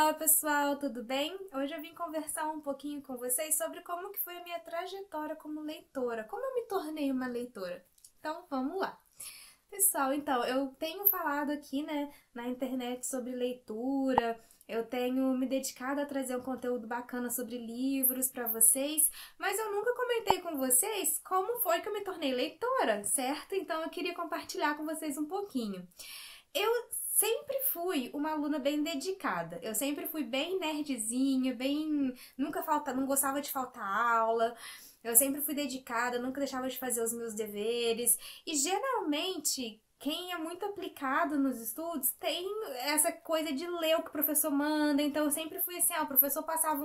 Olá pessoal, tudo bem? Hoje eu vim conversar um pouquinho com vocês sobre como que foi a minha trajetória como leitora, como eu me tornei uma leitora. Então vamos lá. Pessoal, então eu tenho falado aqui, né, na internet sobre leitura, eu tenho me dedicado a trazer um conteúdo bacana sobre livros para vocês, mas eu nunca comentei com vocês como foi que eu me tornei leitora, certo? Então eu queria compartilhar com vocês um pouquinho. Eu sempre fui uma aluna bem dedicada. Eu sempre fui bem nerdzinha, bem. Nunca falta, não gostava de faltar aula. Eu sempre fui dedicada, nunca deixava de fazer os meus deveres. E geralmente, quem é muito aplicado nos estudos tem essa coisa de ler o que o professor manda. Então eu sempre fui assim, o professor passava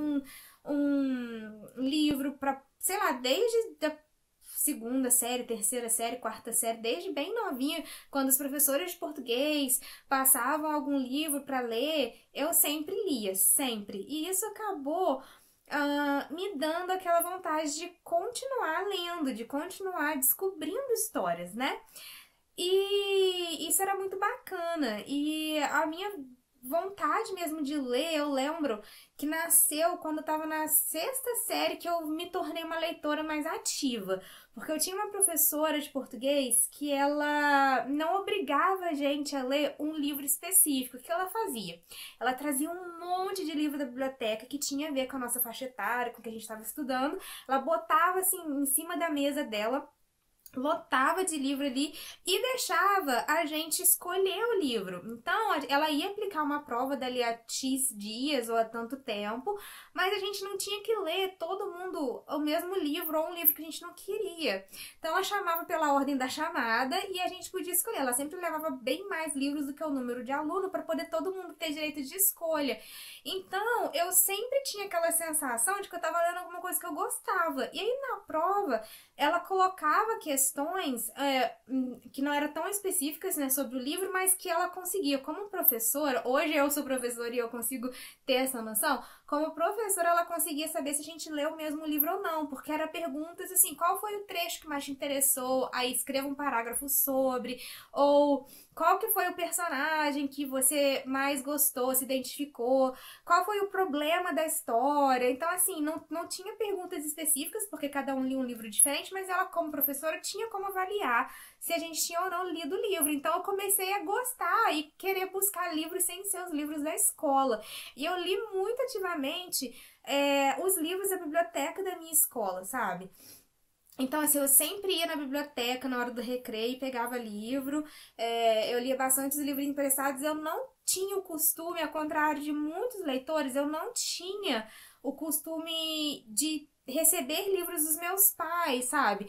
um livro para, sei lá, desde a segunda série, terceira série, quarta série, desde bem novinha, quando os professores de português passavam algum livro para ler, eu sempre lia, sempre. E isso acabou me dando aquela vontade de continuar lendo, de continuar descobrindo histórias, né? E isso era muito bacana. E a minha vontade mesmo de ler, eu lembro que nasceu quando eu estava na sexta série que eu me tornei uma leitora mais ativa. Porque eu tinha uma professora de português que ela não obrigava a gente a ler um livro específico. O que ela fazia? Ela trazia um monte de livro da biblioteca que tinha a ver com a nossa faixa etária, com o que a gente estava estudando. Ela botava assim em cima da mesa dela, lotava de livro ali e deixava a gente escolher o livro. Então, ela ia aplicar uma prova dali a X dias ou a tanto tempo, mas a gente não tinha que ler todo mundo o mesmo livro ou um livro que a gente não queria. Então, ela chamava pela ordem da chamada e a gente podia escolher. Ela sempre levava bem mais livros do que o número de aluno para poder todo mundo ter direito de escolha. Então, eu sempre tinha aquela sensação de que eu estava lendo alguma coisa que eu gostava. E aí, na prova, ela colocava questões que não eram tão específicas, né, sobre o livro, mas que ela conseguia. Como professora, hoje eu sou professora e eu consigo ter essa noção, como professora ela conseguia saber se a gente leu o mesmo livro ou não, porque era perguntas assim, qual foi o trecho que mais te interessou? Aí escreva um parágrafo sobre, ou qual que foi o personagem que você mais gostou, se identificou, qual foi o problema da história. Então, assim, não tinha perguntas específicas, porque cada um lia um livro diferente, mas ela, como professora, tinha como avaliar se a gente tinha ou não lido o livro. Então, eu comecei a gostar e querer buscar livros sem ser os livros da escola. E eu li muito ativamente os livros da biblioteca da minha escola, sabe? Então, assim, eu sempre ia na biblioteca na hora do recreio e pegava livro. Eu lia bastante os livros emprestados. Eu não tinha o costume, ao contrário de muitos leitores, eu não tinha o costume de receber livros dos meus pais, sabe?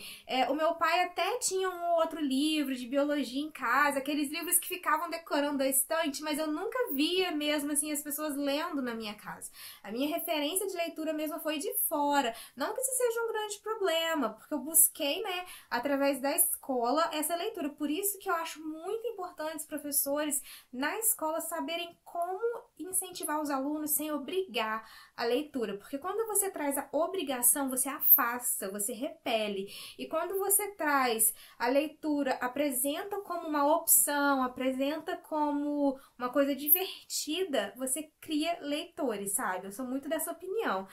O meu pai até tinha um ou outro livro de biologia em casa, aqueles livros que ficavam decorando a estante, mas eu nunca via mesmo, assim, as pessoas lendo na minha casa. A minha referência de leitura mesmo foi de fora. Não que isso seja um grande problema, porque eu busquei, né, através da escola, essa leitura. Por isso que eu acho muito importante os professores na escola saberem como incentivar os alunos sem obrigar a leitura. Porque quando você traz a obrigação, você afasta, você repele. E quando você traz a leitura, apresenta como uma opção, apresenta como uma coisa divertida, você cria leitores, sabe? Eu sou muito dessa opinião.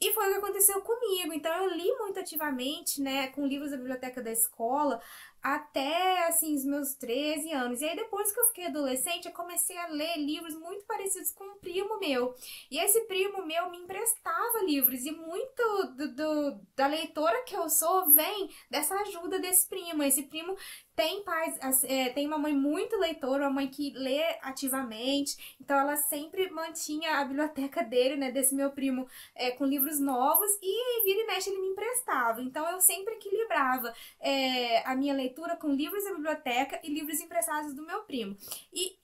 E foi o que aconteceu comigo. Então eu li muito ativamente, né, com livros da biblioteca da escola, até assim os meus 13 anos. E aí depois que eu fiquei adolescente, eu comecei a ler livros muito parecidos com um primo meu. E esse primo meu me emprestava livros e muito da leitora que eu sou vem dessa ajuda desse primo. Esse primo tem pais, tem uma mãe muito leitora, uma mãe que lê ativamente, então ela sempre mantinha a biblioteca dele, né, desse meu primo, com livros novos, e vira e mexe ele me emprestava. Então eu sempre equilibrava a minha leitura com livros da biblioteca e livros emprestados do meu primo. E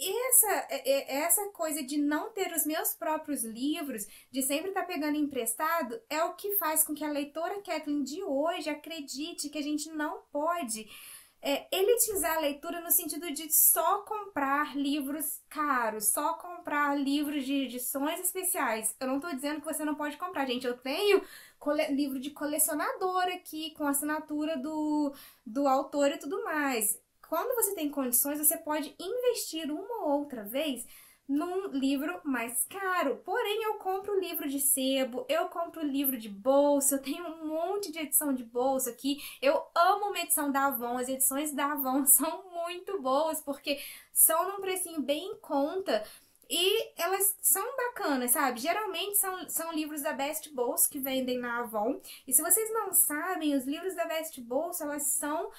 essa coisa de não ter os meus próprios livros, de sempre estar pegando emprestado, é o que faz com que a leitora Kathleen de hoje acredite que a gente não pode elitizar a leitura no sentido de só comprar livros caros, só comprar livros de edições especiais. Eu não tô dizendo que você não pode comprar, gente. Eu tenho livro de colecionador aqui, com assinatura do autor e tudo mais. Quando você tem condições, você pode investir uma ou outra vez num livro mais caro. Porém, eu compro livro de sebo, eu compro livro de bolsa, eu tenho um monte de edição de bolsa aqui. Eu amo uma edição da Avon, as edições da Avon são muito boas, porque são num precinho bem em conta. E elas são bacanas, sabe? Geralmente são livros da Best Bolsa que vendem na Avon. E se vocês não sabem, os livros da Best Bolsa, elas são...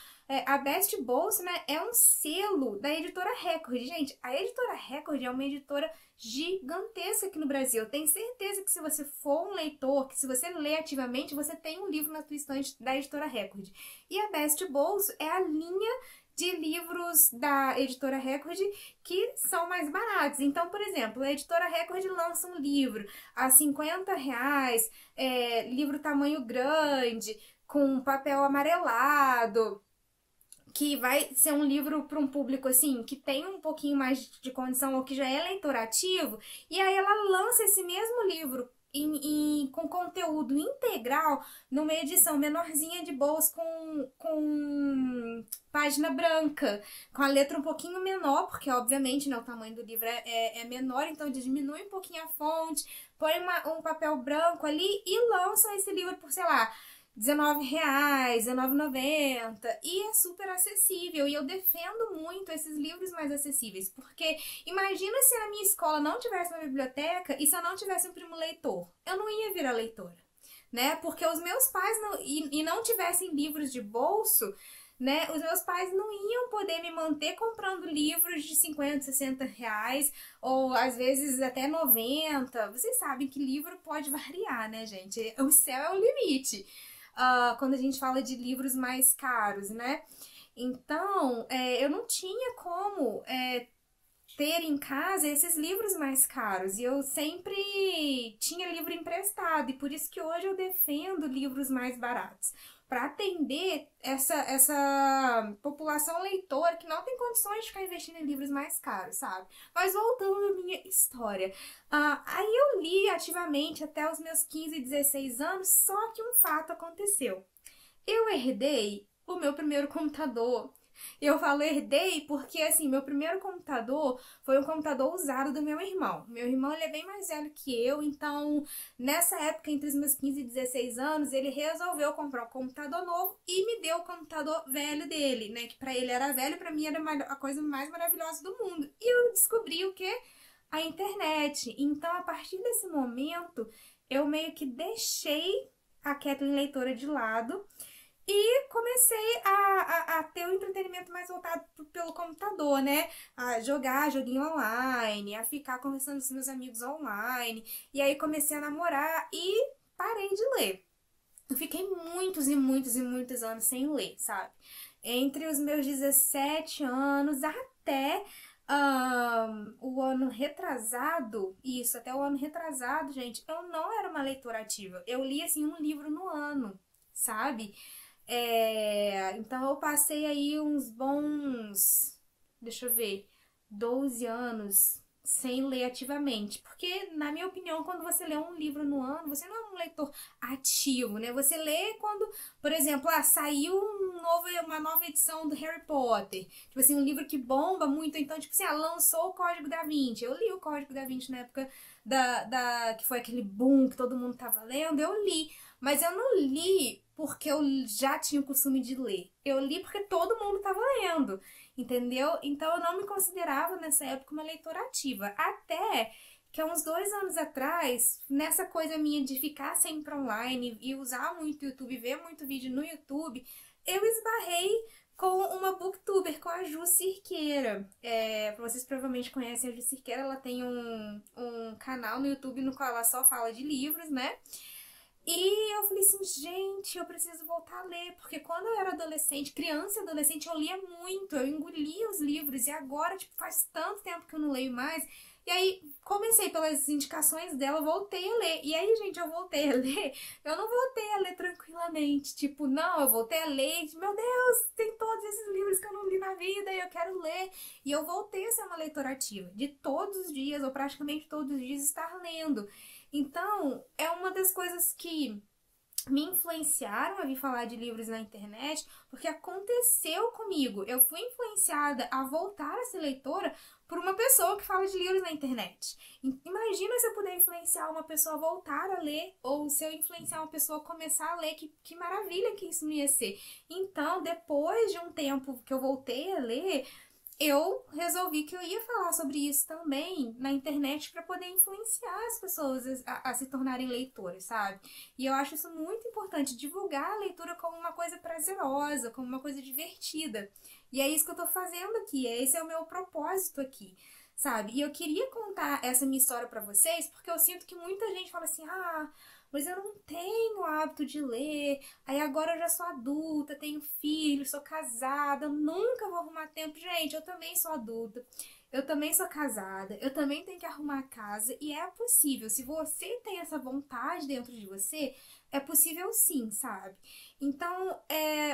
a Best Bolsa, né, é um selo da editora Record. Gente, a editora Record é uma editora gigantesca aqui no Brasil. Eu tenho certeza que se você for um leitor, que se você lê ativamente, você tem um livro na sua estante da editora Record. E a Best Bolsa é a linha de livros da editora Record que são mais baratos. Então, por exemplo, a editora Record lança um livro a R$ 50, livro tamanho grande, com papel amarelado, que vai ser um livro para um público assim que tem um pouquinho mais de condição ou que já é leitor ativo, e aí ela lança esse mesmo livro com conteúdo integral numa edição menorzinha de bolsa com página branca, com a letra um pouquinho menor, porque obviamente, né, o tamanho do livro é menor, então diminui um pouquinho a fonte, põe um papel branco ali e lançam esse livro por, sei lá, R$19, R$19,90, e é super acessível. E eu defendo muito esses livros mais acessíveis, porque imagina se na minha escola não tivesse uma biblioteca e se eu não tivesse um primo leitor, eu não ia virar leitora, né? Porque os meus pais não tivessem livros de bolso, né? Os meus pais não iam poder me manter comprando livros de R$50, R$60, ou às vezes até 90. Vocês sabem que livro pode variar, né, gente? O céu é o limite. Quando a gente fala de livros mais caros, né? Então, eu não tinha como ter em casa esses livros mais caros, e eu sempre tinha livro emprestado, e por isso que hoje eu defendo livros mais baratos, para atender essa população leitora que não tem condições de ficar investindo em livros mais caros, sabe? Mas voltando à minha história, aí eu li ativamente até os meus 15, 16 anos, só que um fato aconteceu. Eu herdei o meu primeiro computador. Eu falo herdei porque, assim, meu primeiro computador foi um computador usado do meu irmão. Meu irmão, ele é bem mais velho que eu, então, nessa época, entre os meus 15 e 16 anos, ele resolveu comprar um computador novo e me deu o computador velho dele, né? Que pra ele era velho, pra mim era a coisa mais maravilhosa do mundo. E eu descobri o quê? A internet. Então, a partir desse momento, eu meio que deixei a Kathleen leitora de lado e comecei a ter um entretenimento mais voltado pelo computador, né? A jogar joguinho online, a ficar conversando com meus amigos online. E aí comecei a namorar e parei de ler. Eu fiquei muitos e muitos e muitos anos sem ler, sabe? Entre os meus 17 anos até o ano retrasado, isso, até o ano retrasado, gente, eu não era uma leitora ativa. Eu li, assim, um livro no ano, sabe? Então eu passei aí uns bons, deixa eu ver, 12 anos sem ler ativamente. Porque, na minha opinião, quando você lê um livro no ano, você não é um leitor ativo, né? Você lê quando, por exemplo, saiu uma nova edição do Harry Potter. Tipo assim, um livro que bomba muito. Então, tipo assim, lançou o Código da Vinci. Eu li o Código da Vinci na época que foi aquele boom que todo mundo tava lendo. Eu li. Mas eu não li porque eu já tinha o costume de ler. Eu li porque todo mundo estava lendo, entendeu? Então eu não me considerava nessa época uma leitora ativa. Até que há uns 2 anos atrás, nessa coisa minha de ficar sempre online e usar muito o YouTube, ver muito vídeo no YouTube, eu esbarrei com uma booktuber, com a Ju Cirqueira. Vocês provavelmente conhecem a Ju Cirqueira, ela tem um canal no YouTube no qual ela só fala de livros, né? E eu falei assim, gente, eu preciso voltar a ler, porque quando eu era adolescente, criança e adolescente, eu lia muito, eu engolia os livros, e agora, tipo, faz tanto tempo que eu não leio mais. E aí, comecei pelas indicações dela, voltei a ler. E aí, gente, eu voltei a ler, eu não voltei a ler tranquilamente, tipo, não, eu voltei a ler, meu Deus, tem todos esses livros que eu não li na vida e eu quero ler. E eu voltei a ser uma leitora ativa, de todos os dias, ou praticamente todos os dias, estar lendo. Então, é uma das coisas que me influenciaram a vir falar de livros na internet, porque aconteceu comigo. Eu fui influenciada a voltar a ser leitora por uma pessoa que fala de livros na internet. Imagina se eu puder influenciar uma pessoa a voltar a ler, ou se eu influenciar uma pessoa a começar a ler, que maravilha que isso não ia ser. Então, depois de um tempo que eu voltei a ler, eu resolvi que eu ia falar sobre isso também na internet para poder influenciar as pessoas a se tornarem leitoras, sabe? E eu acho isso muito importante, divulgar a leitura como uma coisa prazerosa, como uma coisa divertida. E é isso que eu tô fazendo aqui, esse é o meu propósito aqui, sabe? E eu queria contar essa minha história para vocês porque eu sinto que muita gente fala assim: ah, mas eu não tenho hábito de ler, aí agora eu já sou adulta, tenho filho, sou casada, eu nunca vou arrumar tempo. Gente, eu também sou adulta, eu também sou casada, eu também tenho que arrumar a casa e é possível. Se você tem essa vontade dentro de você, é possível sim, sabe? Então,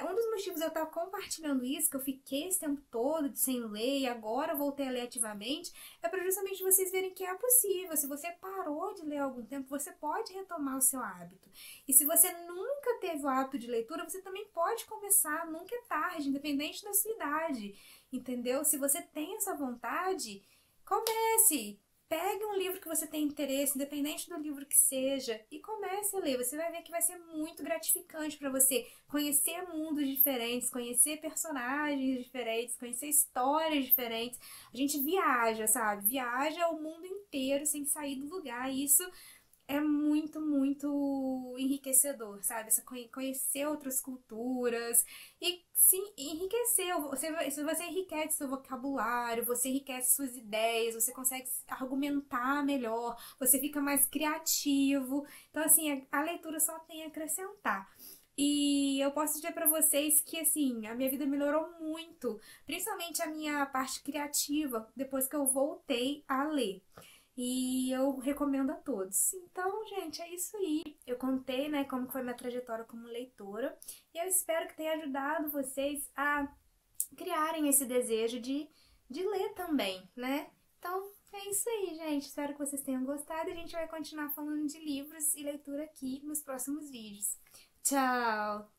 um dos motivos de eu estar compartilhando isso, que eu fiquei esse tempo todo sem ler e agora voltei a ler ativamente, é para justamente vocês verem que é possível. Se você parou de ler há algum tempo, você pode retomar o seu hábito. E se você nunca teve o hábito de leitura, você também pode começar, nunca é tarde, independente da sua idade, entendeu? Se você tem essa vontade, comece! Pegue um livro que você tem interesse, independente do livro que seja, e comece a ler. Você vai ver que vai ser muito gratificante para você conhecer mundos diferentes, conhecer personagens diferentes, conhecer histórias diferentes. A gente viaja, sabe? Viaja o mundo inteiro sem sair do lugar. E isso é muito, muito enriquecedor, sabe? Conhecer outras culturas e sim, enriquecer. Você enriquece seu vocabulário, você enriquece suas ideias, você consegue argumentar melhor, você fica mais criativo. Então, assim, a leitura só tem a acrescentar. E eu posso dizer pra vocês que, assim, a minha vida melhorou muito, principalmente a minha parte criativa, depois que eu voltei a ler. E eu recomendo a todos. Então, gente, é isso aí. Eu contei, né, como foi minha trajetória como leitora. E eu espero que tenha ajudado vocês a criarem esse desejo de ler também, né? Então, é isso aí, gente. Espero que vocês tenham gostado e a gente vai continuar falando de livros e leitura aqui nos próximos vídeos. Tchau!